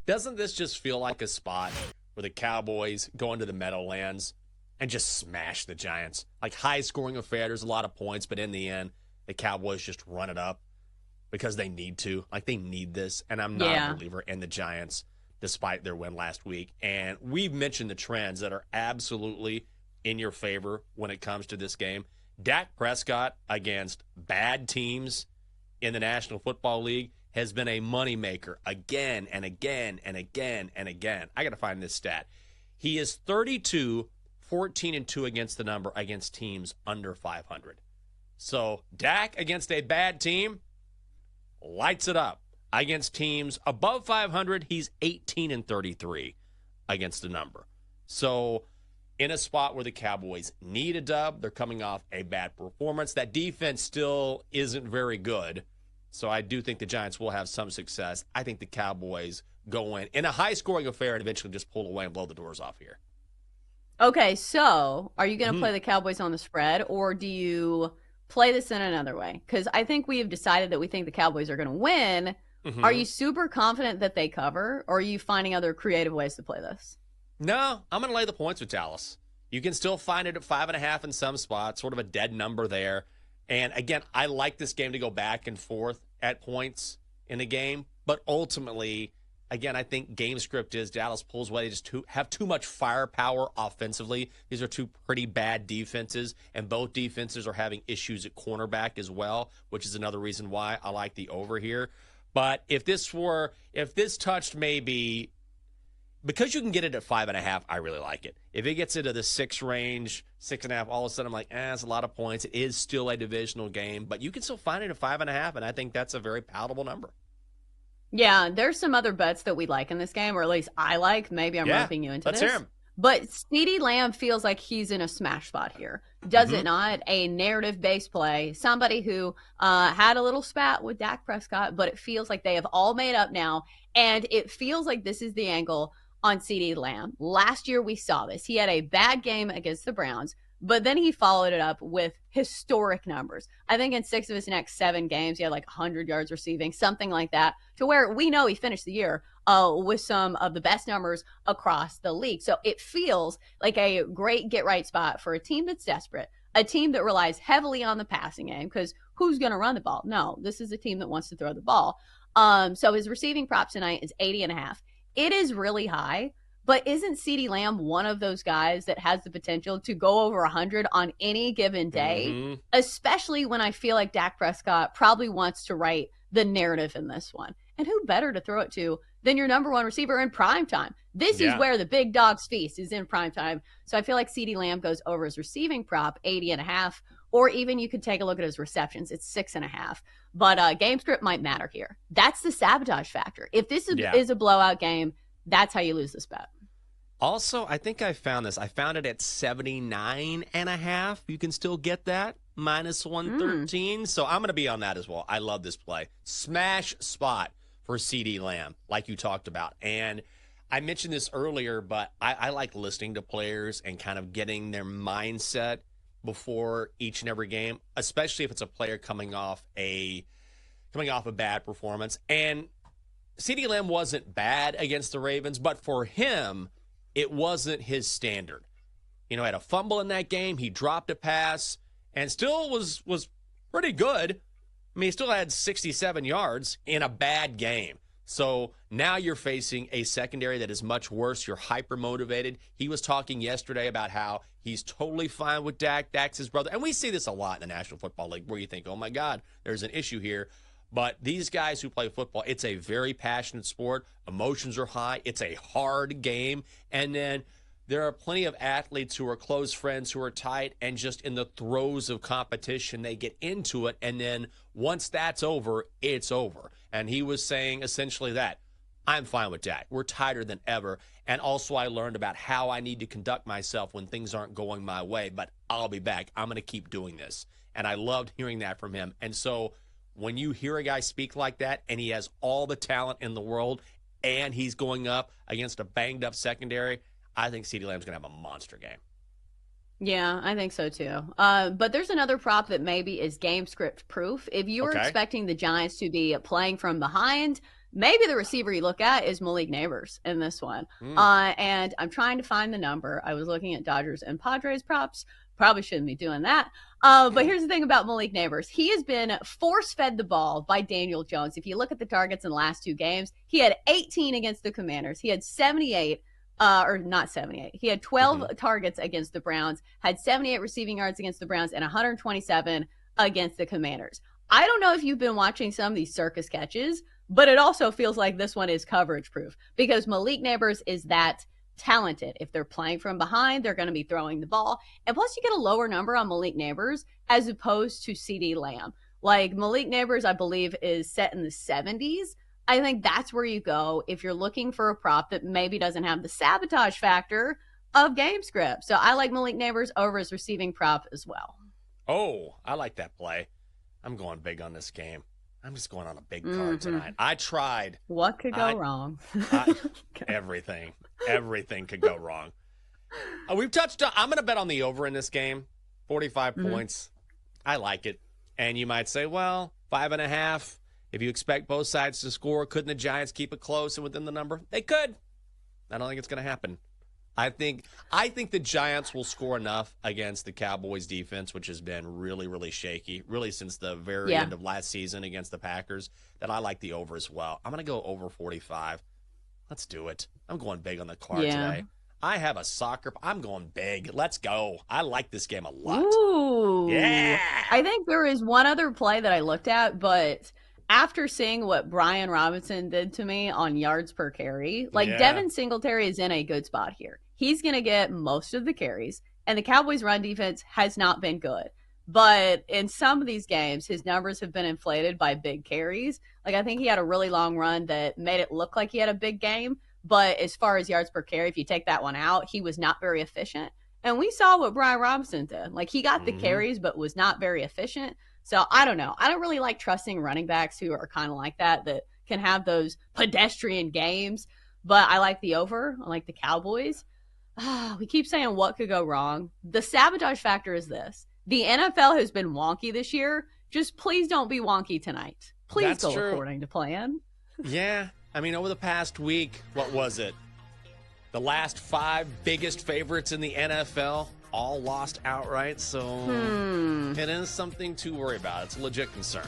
Doesn't this just feel like a spot where the Cowboys go into the Meadowlands and just smash the Giants? Like high scoring affair, there's a lot of points, but in the end, the Cowboys just run it up because they need to. Like they need this. And I'm not a Yeah. believer in the Giants despite their win last week. And we've mentioned the trends that are absolutely in your favor when it comes to this game. Dak Prescott against bad teams in the National Football League has been a moneymaker again and again and again and again. I got to find this stat. He is 32, 14 and 2 against the number against teams under 500. So Dak against a bad team lights it up. Against teams above 500, he's 18 and 33 against the number. So in a spot where the Cowboys need a dub, they're coming off a bad performance. That defense still isn't very good. So I do think the Giants will have some success. I think the Cowboys go in a high-scoring affair and eventually just pull away and blow the doors off here. Okay, so are you going to play the Cowboys on the spread, or do you play this in another way? Because I think we have decided that we think the Cowboys are going to win. Are you super confident that they cover, or are you finding other creative ways to play this? No, I'm going to lay the points with Dallas. You can still find it at 5.5 in some spots, sort of a dead number there. And again, I like this game to go back and forth at points in the game. But ultimately, again, I think game script is Dallas pulls away. They just have too much firepower offensively. These are two pretty bad defenses, and both defenses are having issues at cornerback as well, which is another reason why I like the over here. But if this touched maybe, because you can get it at 5.5, I really like it. If it gets into the 6 range, 6.5, all of a sudden I'm like, it's a lot of points. It is still a divisional game, but you can still find it at 5.5, and I think that's a very palatable number. Yeah, there's some other bets that we like in this game, or at least I like. Maybe I'm roping you into let's this. hear 'em. But CeeDee Lamb feels like he's in a smash spot here. Does it not? A narrative-based play. Somebody who had a little spat with Dak Prescott, but it feels like they have all made up now. And it feels like this is the angle on CeeDee Lamb. Last year we saw this. He had a bad game against the Browns, but then he followed it up with historic numbers. I think in 6 of his next 7 games, he had like 100 yards receiving, something like that, to where we know he finished the year with some of the best numbers across the league. So it feels like a great get-right spot for a team that's desperate, a team that relies heavily on the passing game, because who's going to run the ball? No, this is a team that wants to throw the ball. So his receiving prop tonight is 80.5. It is really high. But isn't CeeDee Lamb one of those guys that has the potential to go over 100 on any given day, especially when I feel like Dak Prescott probably wants to write the narrative in this one? And who better to throw it to than your number one receiver in prime time? This is where the big dogs feast, is in prime time. So I feel like CeeDee Lamb goes over his receiving prop, 80.5, or even you could take a look at his receptions. It's 6.5. But game script might matter here. That's the sabotage factor. If this is a blowout game, that's how you lose this bet. Also, I think I found this. I found it at 79.5. You can still get that, minus 113. So I'm going to be on that as well. I love this play. Smash spot for CeeDee Lamb, like you talked about. And I mentioned this earlier, but I like listening to players and kind of getting their mindset before each and every game, especially if it's a player coming off a bad performance. And CeeDee Lamb wasn't bad against the Ravens, but for him, it wasn't his standard. Had a fumble in that game. He dropped a pass and still was pretty good. I mean, he still had 67 yards in a bad game. So now you're facing a secondary that is much worse. You're hyper-motivated. He was talking yesterday about how he's totally fine with Dak. Dak's his brother. And we see this a lot in the National Football League where you think, oh, my God, there's an issue here. But these guys who play football, it's a very passionate sport. Emotions are high. It's a hard game. And then there are plenty of athletes who are close friends who are tight, and just in the throes of competition, they get into it. And then once that's over, it's over. And he was saying essentially that. I'm fine with Dak. We're tighter than ever. And also I learned about how I need to conduct myself when things aren't going my way. But I'll be back. I'm going to keep doing this. And I loved hearing that from him. And so when you hear a guy speak like that and he has all the talent in the world and he's going up against a banged-up secondary, I think CeeDee Lamb's going to have a monster game. Yeah, I think so too. But there's another prop that maybe is game script proof. If you are expecting the Giants to be playing from behind, maybe the receiver you look at is Malik Neighbors in this one. And I'm trying to find the number. I was looking at Dodgers and Padres props. Probably shouldn't be doing that. But here's the thing about Malik Neighbors. He has been force-fed the ball by Daniel Jones. If you look at the targets in the last 2 games, he had 18 against the Commanders. He had 78. Or not 78. He had 12 targets against the Browns, had 78 receiving yards against the Browns, and 127 against the Commanders. I don't know if you've been watching some of these circus catches, but it also feels like this one is coverage proof because Malik Neighbors is that talented. If they're playing from behind, they're going to be throwing the ball. And plus, you get a lower number on Malik Neighbors as opposed to CeeDee Lamb. Like Malik Neighbors, I believe, is set in the 70s. I think that's where you go if you're looking for a prop that maybe doesn't have the sabotage factor of game script. So I like Malik Neighbors over his receiving prop as well. Oh, I like that play. I'm going big on this game. I'm just going on a big card tonight. I tried. What could go wrong? Everything. Everything could go wrong. We've touched on, I'm going to bet on the over in this game. 45 points. I like it. And you might say, well, 5.5. If you expect both sides to score, couldn't the Giants keep it close and within the number? They could. I don't think it's going to happen. I think the Giants will score enough against the Cowboys defense, which has been really, really shaky, really since the very end of last season against the Packers, that I like the over as well. I'm going to go over 45. Let's do it. I'm going big on the card today. I have a soccer. I'm going big. Let's go. I like this game a lot. Ooh. Yeah. I think there is one other play that I looked at, but after seeing what Brian Robinson did to me on yards per carry, Devin Singletary is in a good spot here. He's going to get most of the carries, and the Cowboys' run defense has not been good. But in some of these games, his numbers have been inflated by big carries. Like, I think he had a really long run that made it look like he had a big game. But as far as yards per carry, if you take that one out, he was not very efficient. And we saw what Brian Robinson did. Like, he got the carries, but was not very efficient. So I don't know. I don't really like trusting running backs who are kind of like that can have those pedestrian games. But I like the over. I like the Cowboys. We keep saying what could go wrong. The sabotage factor is this. The NFL has been wonky this year. Just please don't be wonky tonight. Please go according to plan. Yeah. I mean, over the past week, what was it? The last 5 biggest favorites in the NFL all lost outright, so it is something to worry about. It's a legit concern.